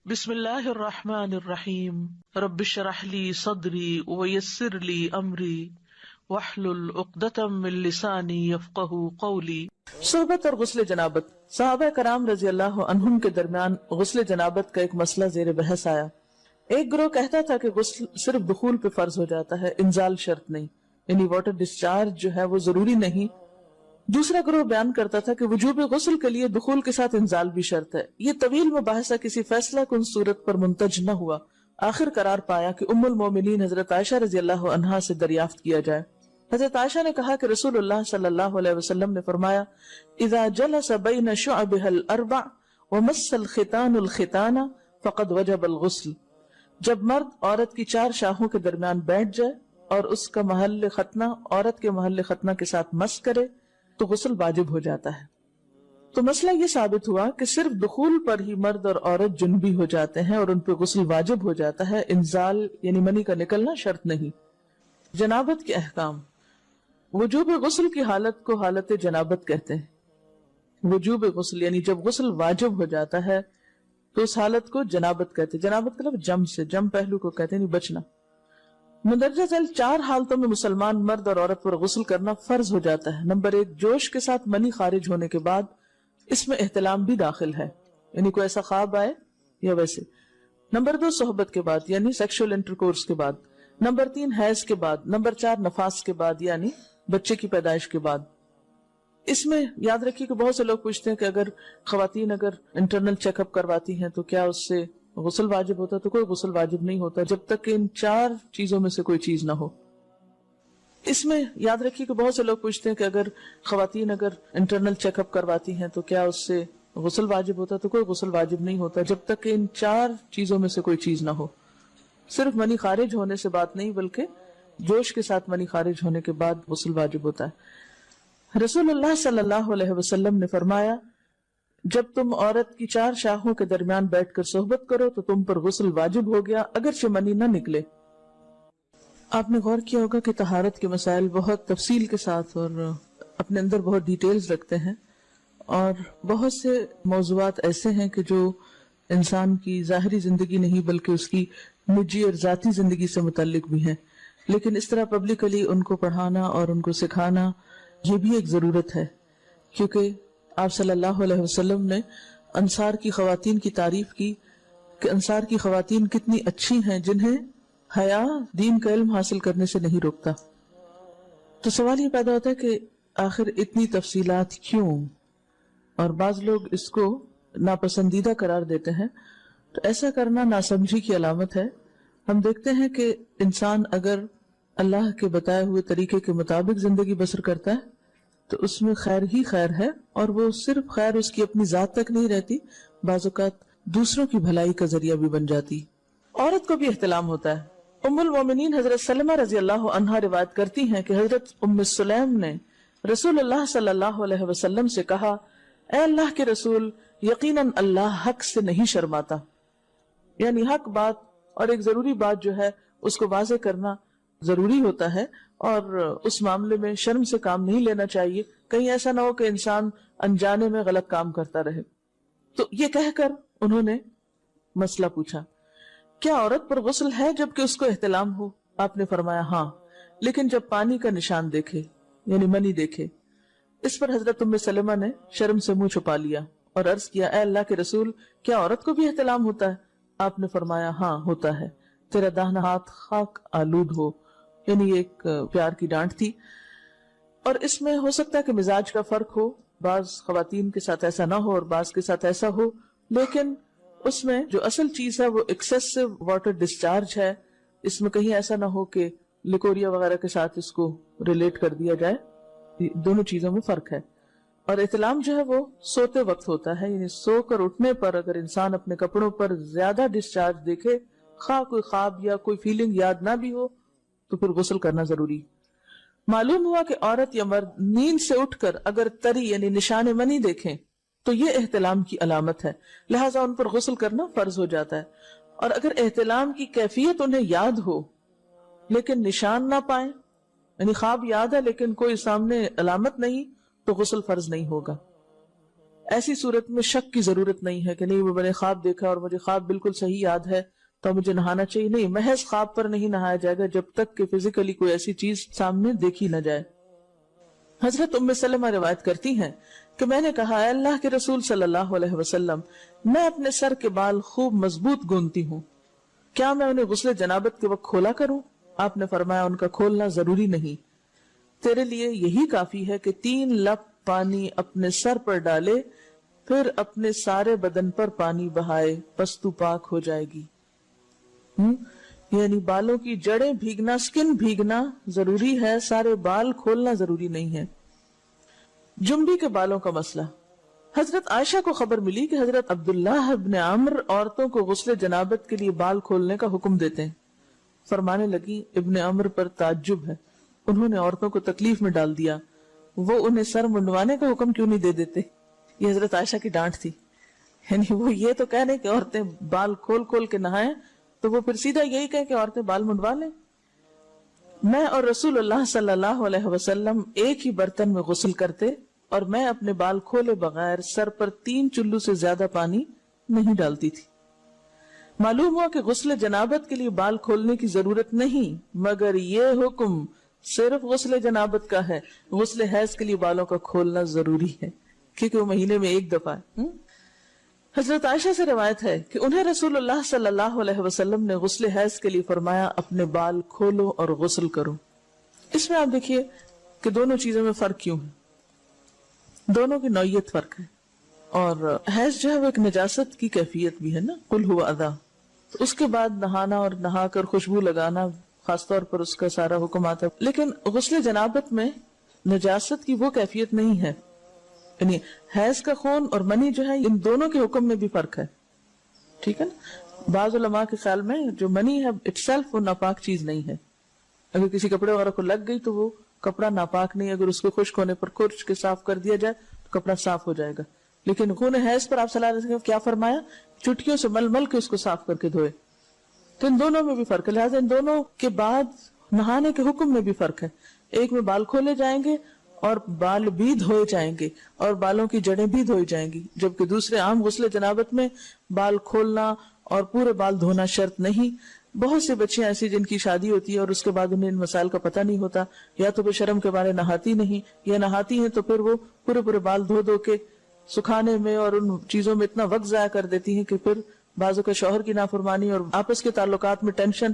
بسم اللہ الرحمن الرحیم رب اشرح لی صدری ویسر لی امری واحلل عقدۃ من لسانی یفقہوا قولی۔ صحبت اور غسل جنابت۔ صحابہ کرام رضی اللہ عنہم کے درمیان غسل جنابت کا ایک مسئلہ زیر بحث آیا۔ ایک گروہ کہتا تھا کہ غسل صرف دخول پہ فرض ہو جاتا ہے، انزال شرط نہیں، یعنی واٹر ڈسچارج جو ہے وہ ضروری نہیں۔ دوسرا گروہ بیان کرتا تھا کہ وجوب غسل کے لیے دخول کے ساتھ انزال بھی شرط ہے۔ یہ طویل مباحثہ کسی فیصلہ کن صورت پر منتج نہ ہوا۔ آخر قرار پایا کہ ام المومنین حضرت عائشہ رضی اللہ عنہا سے دریافت کیا جائے۔ حضرت عائشہ نے کہا کہ رسول اللہ صلی اللہ علیہ وسلم نے فرمایا، اذا جلس بین شعبها الاربع ومس الختان الختان فقد وجب الغسل۔ جب مرد عورت کی چار شاخوں کے درمیان بیٹھ جائے اور اس کا محل ختنہ عورت کے محل ختنہ کے ساتھ مس کرے تو غسل واجب ہو جاتا ہے۔ تو مسئلہ یہ ثابت ہوا کہ صرف دخول پر ہی مرد اور عورت جنبی ہو جاتے ہیں اور ان پہ غسل واجب ہو جاتا ہے، انزال یعنی منی کا نکلنا شرط نہیں۔ جنابت کے احکام۔ وجوب غسل کی حالت کو حالت جنابت کہتے ہیں۔ وجوب غسل یعنی جب غسل واجب ہو جاتا ہے تو اس حالت کو جنابت کہتے ہیں۔ جنابت کا لفظ جم پہلو کو کہتے ہیں، نہیں بچنا۔ مندرجہ ذیل چار حالتوں میں مسلمان مرد اور عورت پر غسل کرنا فرض ہو جاتا ہے۔ نمبر 1، جوش کے ساتھ منی خارج ہونے کے بعد، اس میں احتلام بھی داخل ہے، یعنی کوئی ایسا خواب آئے یا ویسے۔ نمبر 2، صحبت کے بعد یعنی سیکشول انٹرکورس کے بعد۔ نمبر 3، حیض کے بعد۔ نمبر 4، نفاس کے بعد یعنی بچے کی پیدائش کے بعد۔ اس میں یاد رکھیے کہ بہت سے لوگ پوچھتے ہیں کہ اگر خواتین انٹرنل چیک اپ کرواتی ہیں تو کیا اس سے غسل واجب ہوتا ہے؟ تو کوئی غسل واجب نہیں ہوتا جب تک کہ ان چار چیزوں میں سے کوئی چیز نہ ہو۔ اس میں یاد رکھیے کہ بہت سے لوگ پوچھتے ہیں کہ اگر خواتین انٹرنل چیک اپ کرواتی ہیں تو کیا اس سے غسل واجب ہوتا ہے؟ تو کوئی غسل واجب نہیں ہوتا جب تک کہ ان چار چیزوں میں سے کوئی چیز نہ ہو۔ صرف منی خارج ہونے سے بات نہیں، بلکہ جوش کے ساتھ منی خارج ہونے کے بعد غسل واجب ہوتا ہے۔ رسول اللہ صلی اللہ علیہ وسلم نے فرمایا، جب تم عورت کی چار شاخوں کے درمیان بیٹھ کر صحبت کرو تو تم پر غسل واجب ہو گیا اگرچہ منی نہ نکلے۔ آپ نے غور کیا ہوگا کہ طہارت کے مسائل بہت تفصیل کے ساتھ اور اپنے اندر بہت ڈیٹیلز رکھتے ہیں، اور بہت سے موضوعات ایسے ہیں کہ جو انسان کی ظاہری زندگی نہیں بلکہ اس کی نجی اور ذاتی زندگی سے متعلق بھی ہیں، لیکن اس طرح پبلکلی ان کو پڑھانا اور ان کو سکھانا یہ بھی ایک ضرورت ہے، کیونکہ آپ صلی اللہ علیہ وسلم نے انصار کی خواتین کی تعریف کی کہ انصار کی خواتین کتنی اچھی ہیں جنہیں حیا دین کا علم حاصل کرنے سے نہیں روکتا۔ تو سوال یہ پیدا ہوتا ہے کہ آخر اتنی تفصیلات کیوں؟ اور بعض لوگ اس کو ناپسندیدہ قرار دیتے ہیں، تو ایسا کرنا ناسمجھی کی علامت ہے۔ ہم دیکھتے ہیں کہ انسان اگر اللہ کے بتائے ہوئے طریقے کے مطابق زندگی بسر کرتا ہے تو اس میں خیر ہی خیر ہے، اور وہ صرف خیر اس کی اپنی ذات تک نہیں رہتی، بعض اوقات دوسروں کی بھلائی کا ذریعہ بھی بن جاتی۔ عورت کو بھی احتلام ہوتا ہے۔ ام المومنین حضرت سلمہ رضی اللہ عنہا روایت کرتی ہیں کہ حضرت ام سلیم نے رسول اللہ صلی اللہ علیہ وسلم سے کہا، اے اللہ کے رسول، یقیناً اللہ حق سے نہیں شرماتا، یعنی حق بات اور ایک ضروری بات جو ہے اس کو واضح کرنا ضروری ہوتا ہے، اور اس معاملے میں شرم سے کام نہیں لینا چاہیے، کہیں ایسا نہ ہو کہ انسان انجانے میں غلط کام کرتا رہے۔ تو یہ کہہ کر انہوں نے مسئلہ پوچھا، کیا عورت پر غسل ہے جبکہ اس کو احتلام ہو؟ آپ نے فرمایا ہاں، لیکن جب پانی کا نشان دیکھے یعنی منی دیکھے۔ اس پر حضرت ام سلمہ نے شرم سے منہ چھپا لیا اور عرض کیا، اے اللہ کے رسول، کیا عورت کو بھی احتلام ہوتا ہے؟ آپ نے فرمایا ہاں ہوتا ہے، تیرا داہنا ہاتھ خاک آلود ہو، یعنی ایک پیار کی ڈانٹ تھی۔ اور اس میں ہو سکتا ہے کہ مزاج کا فرق ہو، بعض خواتین کے ساتھ ایسا نہ ہو اور بعض کے ساتھ ایسا ہو، لیکن اس میں جو اصل چیز ہے وہ ایکسیسو واٹر ڈسچارج ہے۔ اس میں کہیں ایسا نہ ہو کہ لیکوریا وغیرہ کے ساتھ اس کو ریلیٹ کر دیا جائے، دونوں چیزوں میں فرق ہے۔ اور احتلام جو ہے وہ سوتے وقت ہوتا ہے، یعنی سو کر اٹھنے پر اگر انسان اپنے کپڑوں پر زیادہ ڈسچارج دیکھے، خواہ کوئی خواب یا کوئی فیلنگ یاد نہ بھی ہو، تو پھر غسل کرنا ضروری۔ معلوم ہوا کہ عورت یا مرد نیند سے اٹھ کر اگر تری یعنی نشان منی دیکھیں تو یہ احتلام کی علامت ہے، لہٰذا ان پر غسل کرنا فرض ہو جاتا ہے۔ اور اگر احتلام کی کیفیت انہیں یاد ہو لیکن نشان نہ پائیں، یعنی خواب یاد ہے لیکن کوئی سامنے علامت نہیں، تو غسل فرض نہیں ہوگا۔ ایسی صورت میں شک کی ضرورت نہیں ہے کہ نہیں وہ میں نے خواب دیکھا اور مجھے خواب بالکل صحیح یاد ہے تو مجھے نہانا چاہیے. نہیں، محض خواب پر نہیں نہایا جائے گا جب تک کہ فزیکلی کوئی ایسی چیز سامنے دیکھی نہ جائے. حضرت ام سلمہ روایت کرتی ہیں کہ میں نے کہا اے اللہ کے رسول صلی اللہ علیہ وسلم، میں اپنے سر کے بال خوب مضبوط گوندتی ہوں، کیا میں انہیں غسل جنابت کے وقت کھولا کروں؟ آپ نے فرمایا ان کا کھولنا ضروری نہیں، تیرے لیے یہی کافی ہے کہ 3 لپ پانی اپنے سر پر ڈالے، پھر اپنے سارے بدن پر پانی بہائے، پس تو پاک ہو جائے گی. یعنی بالوں کی جڑیں بھیگنا، سکن بھیگنا ضروری ہے، سارے بال کھولنا ضروری نہیں ہے. جنبی کے بالوں کا مسئلہ. حضرت عائشہ کو خبر ملی کہ حضرت عبداللہ ابن عمرو عورتوں کو غسل جنابت کے لیے بال کھولنے کا حکم دیتے ہیں. فرمانے لگی ابن عمرو پر تعجب ہے، انہوں نے عورتوں کو تکلیف میں ڈال دیا، وہ انہیں سر منڈوانے کا حکم کیوں نہیں دے دیتے؟ یہ حضرت عائشہ کی ڈانٹ تھی. یعنی وہ یہ تو کہنے کہ عورتیں بال کھول کھول کے نہائیں تو وہ پھر سیدھا یہی کہے کہ عورتیں بال منڈوا لیں. میں اور رسول اللہ صلی اللہ علیہ وسلم ایک ہی برتن میں غسل کرتے اور میں اپنے بال کھولے بغیر سر پر 3 چلو سے زیادہ پانی نہیں ڈالتی تھی. معلوم ہوا کہ غسل جنابت کے لیے بال کھولنے کی ضرورت نہیں، مگر یہ حکم صرف غسل جنابت کا ہے. غسل حیض کے لیے بالوں کا کھولنا ضروری ہے کیونکہ وہ مہینے میں ایک دفعہ ہے. حضرت عائشہ سے روایت ہے کہ انہیں رسول اللہ صلی اللہ علیہ وسلم نے غسل حیض کے لیے فرمایا اپنے بال کھولو اور غسل کرو. اس میں آپ دیکھیے کہ دونوں چیزوں میں فرق کیوں ہے، دونوں کی نوعیت فرق ہے. اور حیض جو ہے وہ ایک نجاست کی کیفیت بھی ہے نا، قل ہوا اذی، تو اس کے بعد نہانا اور نہا کر خوشبو لگانا خاص طور پر اس کا سارا حکم آتا ہے. لیکن غسل جنابت میں نجاست کی وہ کیفیت نہیں ہے. یعنی حیض کا خون اور منی جو ہے ان دونوں کے حکم میں بھی فرق ہے. ٹھیک ہے نا. بعض علماء کے خیال میں جو منی ہے اٹ سیلف وہ ناپاک چیز نہیں ہے. اگر کسی کپڑے وغیرہ کو لگ گئی تو وہ کپڑا ناپاک نہیں، اگر اس کو خشک ہونے پر کھرچ کے صاف کر دیا جائے تو کپڑا صاف ہو جائے گا. لیکن خون حیض پر آپ صلی اللہ علیہ وسلم کیا فرمایا؟ چٹکیوں سے مل مل کے اس کو صاف کر کے دھوئے. تو ان دونوں میں بھی فرق ہے. لہٰذا ان دونوں کے بعد نہانے کے حکم میں بھی فرق ہے. ایک میں بال کھولے جائیں گے اور بال بھی دھوئے جائیں گے اور بالوں کی جڑیں بھی دھوئی جائیں گی، جبکہ دوسرے عام غسل جنابت میں بال کھولنا اور پورے بال دھونا شرط نہیں. بہت سی بچیاں ایسی جن کی شادی ہوتی ہے اور اس کے بعد انہیں ان مسائل کا پتہ نہیں ہوتا، یا تو وہ شرم کے بارے نہاتی نہیں، یا نہاتی ہیں تو پھر وہ پورے بال دھو دھو کے سکھانے میں اور ان چیزوں میں اتنا وقت ضائع کر دیتی ہیں کہ پھر بعضوں کا شوہر کی نافرمانی اور آپس کے تعلقات میں ٹینشن،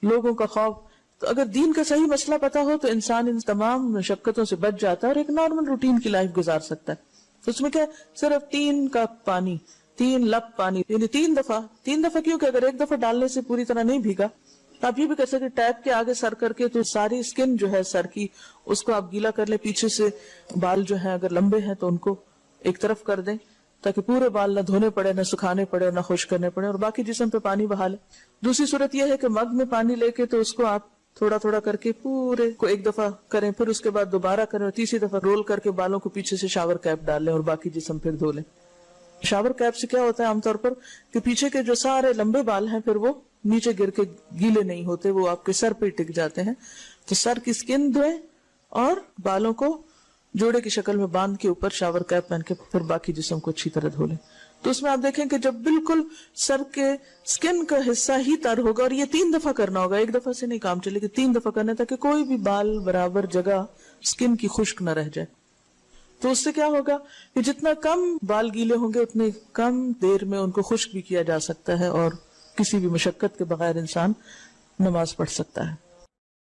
لوگوں کا خوف. تو اگر دین کا صحیح مسئلہ پتا ہو تو انسان ان تمام مشقتوں سے بچ جاتا ہے اور ایک نارمل روٹین کی لائف گزار سکتا ہے. تو اس میں کیا صرف 3 کپ پانی، 3 لپ پانی، یعنی 3 دفعہ کیوں کہ اگر ایک دفعہ ڈالنے سے پوری طرح نہیں بھیگا تو آپ یہ بھی کر سکتے ٹیپ کے آگے سر کر کے تو ساری اسکن جو ہے سر کی اس کو آپ گیلا کر لیں. پیچھے سے بال جو ہیں اگر لمبے ہیں تو ان کو ایک طرف کر دیں تاکہ پورے بال نہ دھونے پڑے، نہ سکھانے پڑے، نہ خشک کرنے پڑے، اور باقی جسم پہ پانی بہا لیں. دوسری صورت یہ ہے کہ مگ میں پانی لے کے تو اس کو آپ تھوڑا تھوڑا کر کے پورے کو ایک دفعہ کریں، پھر اس کے بعد دوبارہ کریں اور تیسری دفعہ رول کر کے بالوں کو پیچھے سے شاور کیپ ڈال لیں اور باقی جسم پھر دھو لیں. شاور کیپ سے کیا ہوتا ہے عام طور پر کہ پیچھے کے جو سارے لمبے بال ہیں پھر وہ نیچے گر کے گیلے نہیں ہوتے، وہ آپ کے سر پہ ٹک جاتے ہیں. تو سر کی اسکن دھوئیں اور بالوں کو جوڑے کی شکل میں باندھ کے اوپر شاور کیپ پہن کے پھر باقی جسم کو اچھی طرح دھو لیں. تو اس میں آپ دیکھیں کہ جب بالکل سر کے سکن کا حصہ ہی تر ہوگا، اور یہ 3 دفعہ کرنا ہوگا، ایک دفعہ سے نہیں کام چلے گا، 3 دفعہ کرنا تاکہ کوئی بھی بال برابر جگہ سکن کی خشک نہ رہ جائے. تو اس سے کیا ہوگا کہ جتنا کم بال گیلے ہوں گے اتنے کم دیر میں ان کو خشک بھی کیا جا سکتا ہے اور کسی بھی مشقت کے بغیر انسان نماز پڑھ سکتا ہے.